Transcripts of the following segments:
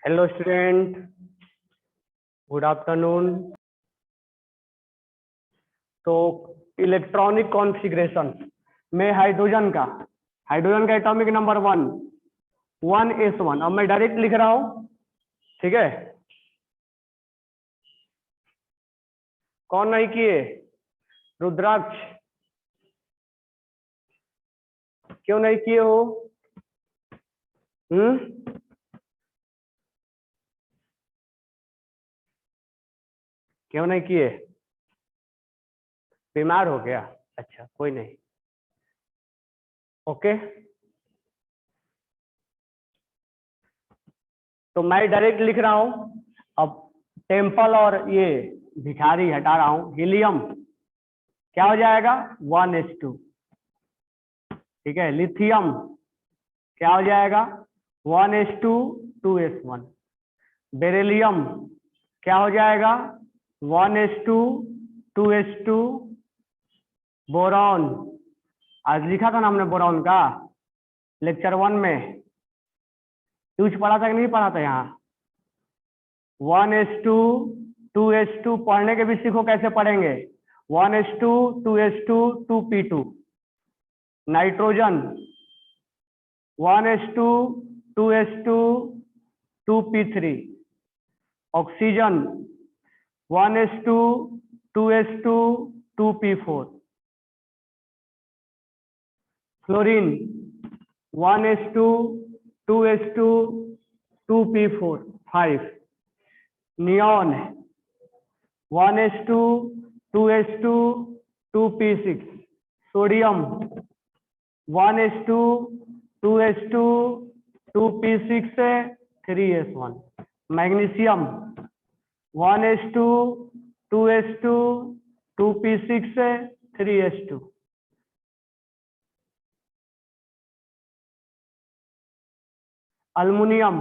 Hello student, good afternoon. तो electronic configuration में hydrogen का एटॉमिक नंबर 1s1। अब मैं डायरेक्ट लिख रहा हूं, ठीक है। कौन नहीं किए? रुद्राक्ष, क्यों नहीं किए हो? क्यों नहीं किए? बीमार हो गया? अच्छा, कोई नहीं। ओके, तो मैं डायरेक्ट लिख रहा हूं। अब टेम्पल और ये भिखारी हटा रहा हूं। हीलियम क्या हो जाएगा? 1s2। ठीक है। लिथियम क्या हो जाएगा? 1s2 2s1। बेरिलियम क्या हो जाएगा? 1s2 2s2। बोरॉन, आज लिखा था ना हमने बोरॉन का, लेक्चर 1 में। यूज पढ़ा था कि नहीं पढ़ा था? यहाँ 1s2 2s2 पढ़ने के भी सीखो, कैसे पढ़ेंगे। 1s2 2s2 2p2। Nitrogen 1s2 2s2 2p3। Oxygen 1s2 2s2 2p4। Fluorine 1s2 2s2 2p4 5। Neon 1s2 2s2 2p6। Sodium 1s2 2s2 2p6 3s1। Magnesium 1s2 2s2 2p6 3s2। Aluminium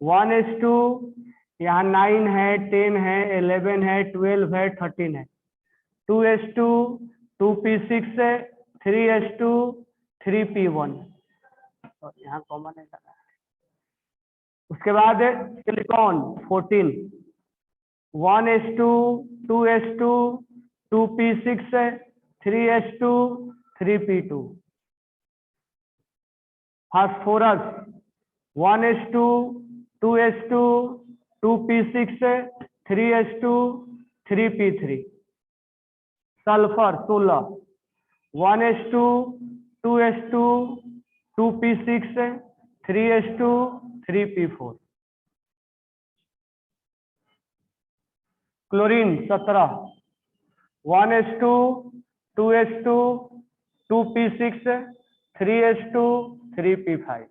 1s2, यहाँ 9 है, 10 है, 11 है, 12 है, 13 है। 2s2 2p6 3s2 3p1। और यहाँ common है। उसके बाद silicon 14 1s2 2s2 2p6 3s2 3p2। Phosphorus 1s2 2s2 2p6 3s2 3p3। Sulphur 16 1s2 2s2 2p6 3s2 3p4। Chlorine 17 1s2 2s2 2p6 3s2 3p5।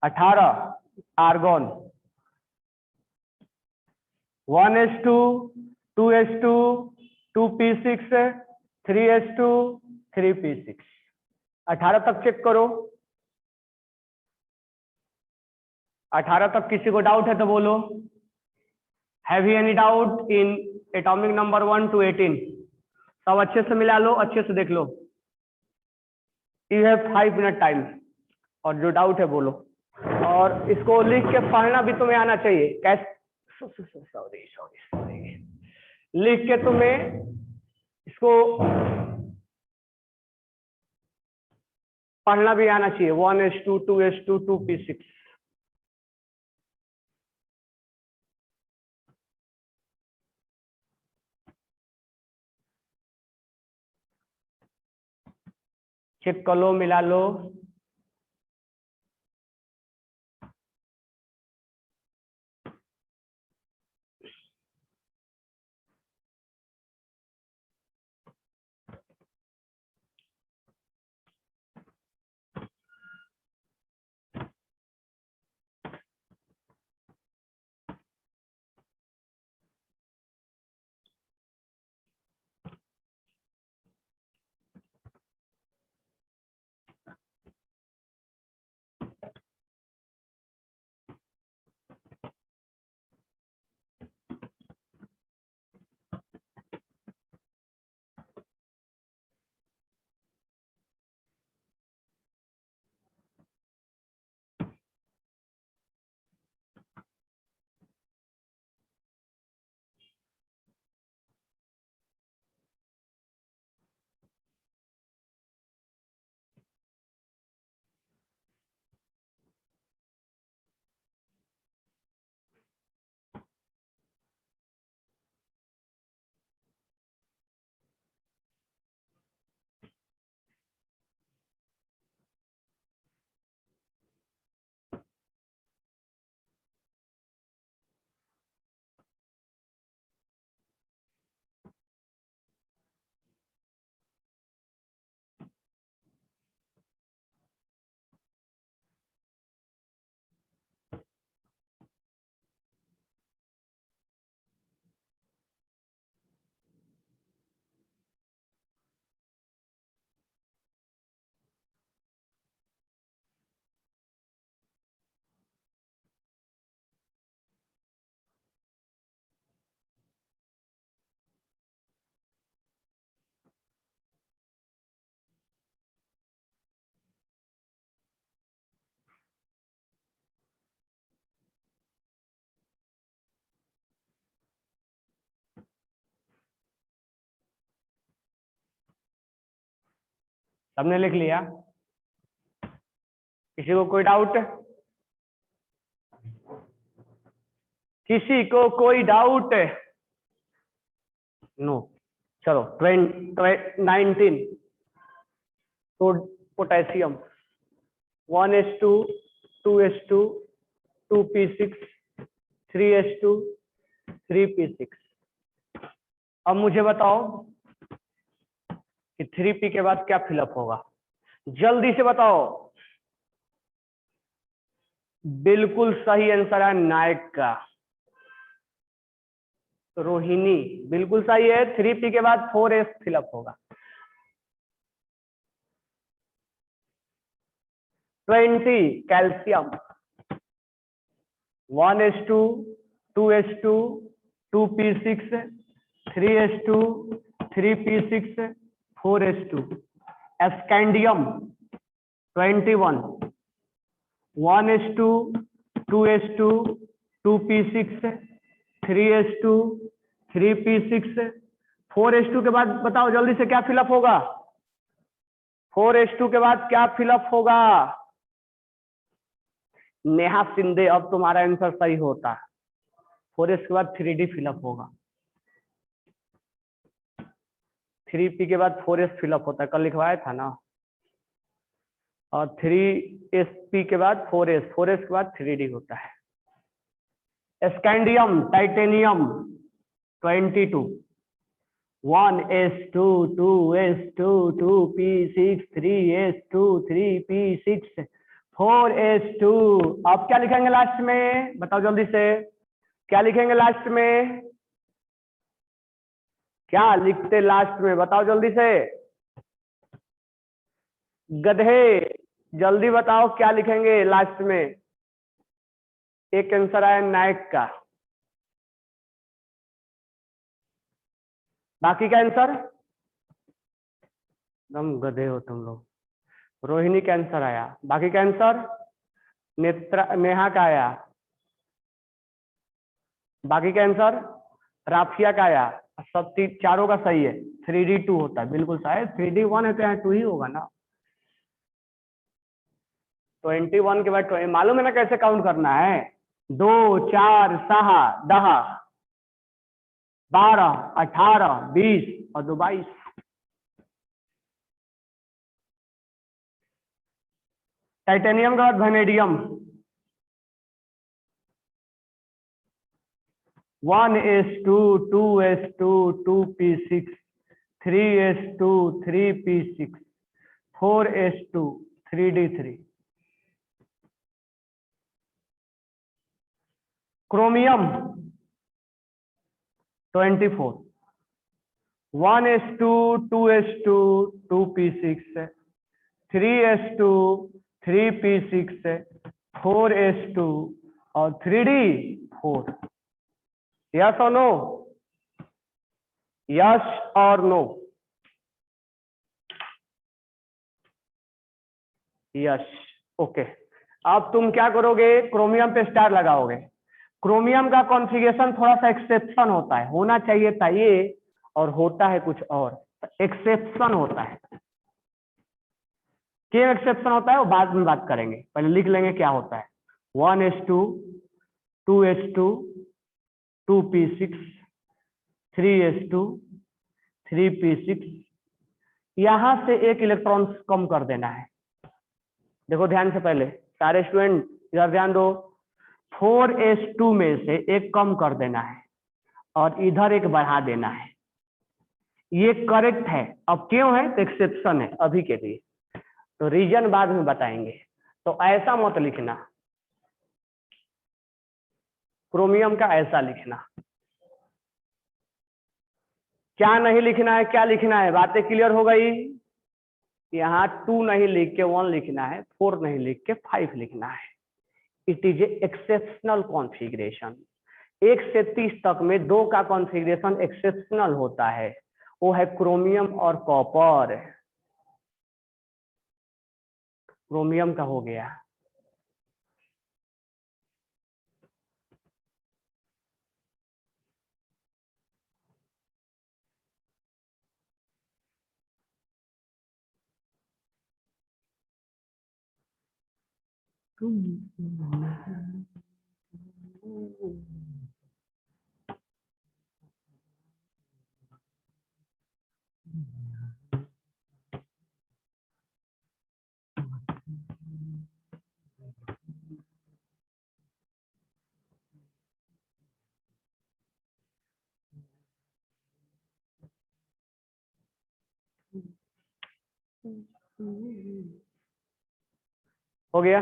18 argon 1s2 2s2 2p6 3s2 3p6। 18 तक check करो। 18 तक किसी को doubt है तो बोलो। Have you any doubt in atomic number 1 to 18? सब अच्छे से मिला लो, अच्छे से देख लो। यू हैव 5 मिनट टाइम, और जो डाउट है बोलो। और इसको लिख के पढ़ना भी तुम्हें आना चाहिए। कैसे? Sorry sorry sorry. लिख के तुम्हें इसको पढ़ना भी आना चाहिए। 1s2 2s2 2p6। चेक कर लो, मिला लो। सबने लिख लिया? किसी को कोई डाउट? किसी को कोई डाउट? नो। चलो 19 तो potassium 1s2 2s2 2p6 3s2 3p6। अब मुझे बताओ कि 3p के बाद क्या फिलअप होगा, जल्दी से बताओ। बिल्कुल सही आंसर है नायक का, रोहिणी बिल्कुल सही है। 3p के बाद 4s फिलअप होगा। 20 calcium 1s2 2s2 2p6 3s2 3p6 4s2। Scandium 21 1s2 2s2 2p6 3s2 3p6 4s2 के बाद बताओ जल्दी से क्या फिलअप होगा। 4s2 के बाद क्या फिलअप होगा? नेहा सिंधे, अब तुम्हारा आंसर सही होता है। 4s के बाद 3d फिलअप होगा। 3p के बाद 4s फिलअप होता है, कल लिखवाया था ना। और 3sp के बाद 4s के बाद 3d होता है। Scandium titanium 22 1s2 2s2 2p6 3s2 3p6 4s2। अब क्या लिखेंगे लास्ट में, बताओ जल्दी से, क्या लिखेंगे लास्ट में? क्या लिखते लास्ट में, बताओ जल्दी से। गधे जल्दी बताओ क्या लिखेंगे लास्ट में। एक आंसर आया नायक का, बाकी का आंसर? एकदम गधे हो तुम लोग। रोहिणी का आंसर आया, बाकी का आंसर? नेहा का आया, बाकी का आंसर? राफिया का आया। सब चारों का सही है। 3d2 होता है, बिल्कुल सही। 3d1 है तो यहाँ 2 ही होगा ना। 21 के बाद मालूम है ना कैसे काउंट करना है? 2 4 6 10 12 18 20 और 2 22। टाइटेनियम का बाद vanadium 1s2 2s2 2p6 3s2 3p6 4s2 3d3। Chromium 24 1s2 2s2 2p6 3s2 3p6 4s2 और 3d4। यस और नो? यस और नो? यस। ओके, अब तुम क्या करोगे? क्रोमियम पे स्टार लगाओगे। क्रोमियम का कॉन्फ़िगरेशन थोड़ा सा एक्सेप्शन होता है, होना चाहिए था ये और होता है कुछ और, एक्सेप्शन होता है। क्यों एक्सेप्शन होता है वो बाद में बात करेंगे, पहले लिख लेंगे क्या होता है। 1s2 2s2 2p6 3s2 3p6। यहां से एक इलेक्ट्रॉन कम कर देना है। देखो ध्यान से, पहले सारे स्टूडेंट इधर ध्यान दो। 4s2 में से एक कम कर देना है और इधर एक बढ़ा देना है। ये करेक्ट है। अब क्यों है? तो एक्सेप्शन है अभी के लिए, तो रीजन बाद में बताएंगे। तो ऐसा मत लिखना, क्रोमियम का ऐसा लिखना। क्या नहीं लिखना है, क्या लिखना है? बातें क्लियर हो गई? यहाँ 2 नहीं लिख के 1 लिखना है, 4 नहीं लिख के 5 लिखना है। It is a exceptional configuration. 1 से 30 तक में 2 का कॉन्फ़िगरेशन एक्सेप्शनल होता है, वो है क्रोमियम और कॉपर। क्रोमियम का हो गया। हो गया।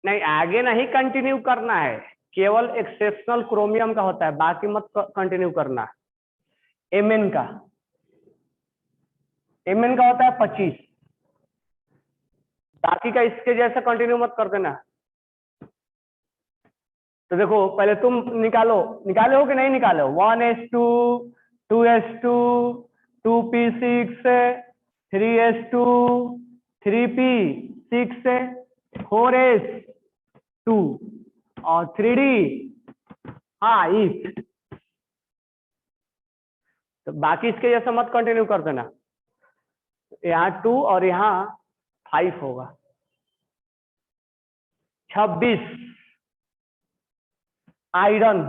नहीं, आगे नहीं कंटिन्यू करना है, केवल एक्सेप्शनल क्रोमियम का होता है, बाकी मत कंटिन्यू करना। एमएन का होता है 25, बाकी का इसके जैसा कंटिन्यू मत कर देना। तो देखो पहले तुम निकाले हो कि नहीं निकाले हो? 1s2 2s2 2p6 3s2 3p6 4s2 और 3d। हाँ इस, तो बाकी इसके जैसा मत कंटिन्यू कर देना। यहाँ 2 और यहाँ 5 होगा। 26 iron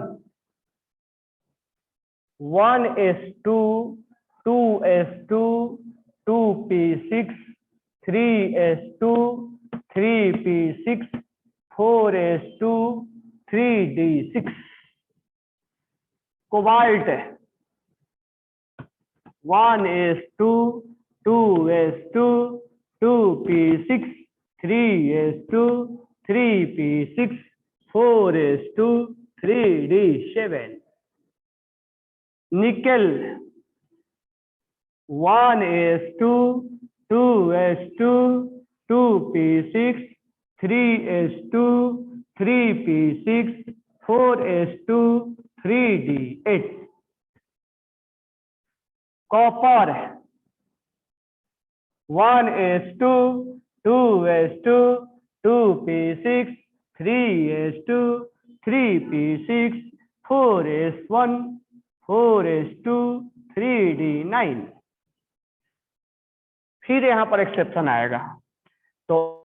1s2 2s2 2p6 3s2 3p6 4s2 3d6। Cobalt 1s2 2s2 2p6 3s2 3p6 4s2 3d7। Nickel 1s2 2s2 2p6 3s2 3p6 4s2 3d8। Copper 1s2 2s2 2p6 3s2 3p6 4s1 4s2 3d9। फिर यहां पर exception आएगा, तो